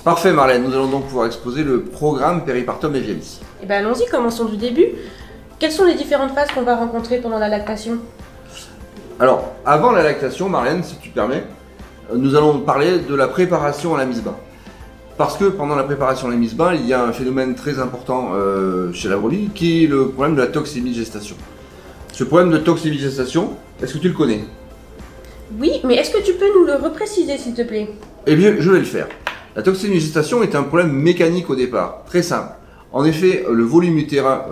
Parfait Marlène, nous allons donc pouvoir exposer le programme Péripartum Evialis. Eh bien allons-y, commençons du début. Quelles sont les différentes phases qu'on va rencontrer pendant la lactation? Alors, avant la lactation, Marlène, si tu permets, nous allons parler de la préparation à la mise bain. Parce que pendant la préparation à la mise bain, il y a un phénomène très important chez la brebis qui est le problème de la toxémigestation. Ce problème de toxémigestation, est-ce que tu le connais? Oui, mais est-ce que tu peux nous le repréciser s'il te plaît? Eh bien, je vais le faire. La toxémigestation est un problème mécanique au départ, très simple. En effet, le volume utérin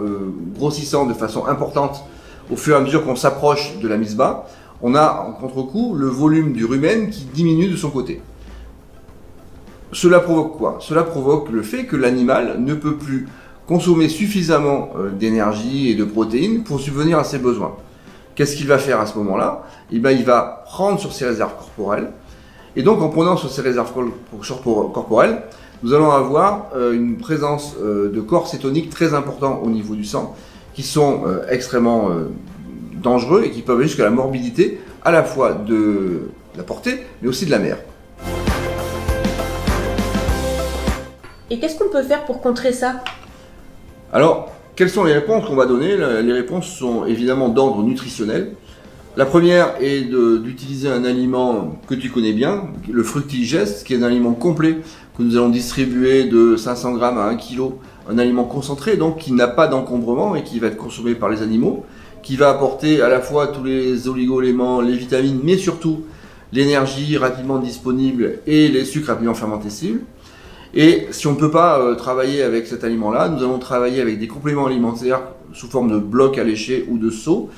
grossissant de façon importante au fur et à mesure qu'on s'approche de la mise bain, on a en contre-coup le volume du rumen qui diminue de son côté. Cela provoque quoi? Cela provoque le fait que l'animal ne peut plus consommer suffisamment d'énergie et de protéines pour subvenir à ses besoins. Qu'est-ce qu'il va faire à ce moment-là? Eh bien, il va prendre sur ses réserves corporelles. Et donc, en prenant sur ces réserves corporelles, nous allons avoir une présence de corps cétoniques très importants au niveau du sang, qui sont extrêmement dangereux et qui peuvent aller jusqu'à la morbidité, à la fois de la portée, mais aussi de la mère. Et qu'est-ce qu'on peut faire pour contrer ça? Alors, quelles sont les réponses qu'on va donner? Les réponses sont évidemment d'ordre nutritionnel. La première est d'utiliser un aliment que tu connais bien, le Fructigest, qui est un aliment complet que nous allons distribuer de 500 grammes à 1 kg, un aliment concentré, donc qui n'a pas d'encombrement et qui va être consommé par les animaux, qui va apporter à la fois tous les oligo-éléments, les vitamines, mais surtout l'énergie rapidement disponible et les sucres rapidement fermentescibles. Et si on ne peut pas travailler avec cet aliment-là, nous allons travailler avec des compléments alimentaires sous forme de blocs alléchés ou de seaux,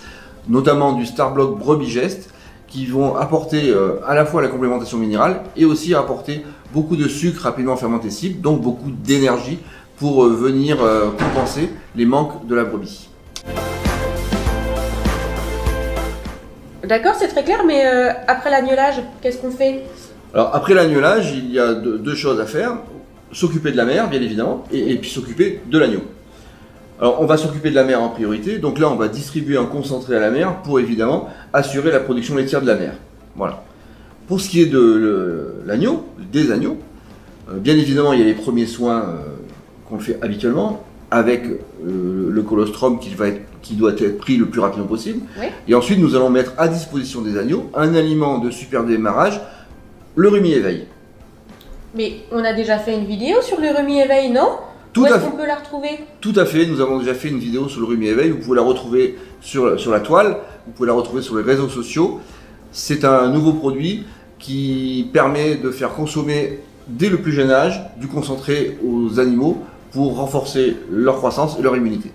notamment du Starblock Brebigest, qui vont apporter à la fois la complémentation minérale et aussi apporter beaucoup de sucre rapidement fermentescible, donc beaucoup d'énergie pour venir compenser les manques de la brebis. D'accord, c'est très clair, mais après l'agnelage, qu'est-ce qu'on fait? Alors après l'agnelage, il y a deux choses à faire. S'occuper de la mère, bien évidemment, et puis s'occuper de l'agneau. Alors on va s'occuper de la mère en priorité, donc là on va distribuer un concentré à la mère pour évidemment assurer la production laitière de la mère. Voilà. Pour ce qui est de l'agneau, des agneaux, bien évidemment il y a les premiers soins qu'on fait habituellement, avec le colostrum qui doit être pris le plus rapidement possible. Oui. Et ensuite nous allons mettre à disposition des agneaux un aliment de super démarrage, le rumi-éveil. Mais on a déjà fait une vidéo sur le rumi-éveil, non? Où est-ce qu'on peut la retrouver? Tout à fait, nous avons déjà fait une vidéo sur le rumi-éveil, vous pouvez la retrouver sur la toile, vous pouvez la retrouver sur les réseaux sociaux. C'est un nouveau produit qui permet de faire consommer dès le plus jeune âge du concentré aux animaux pour renforcer leur croissance et leur immunité.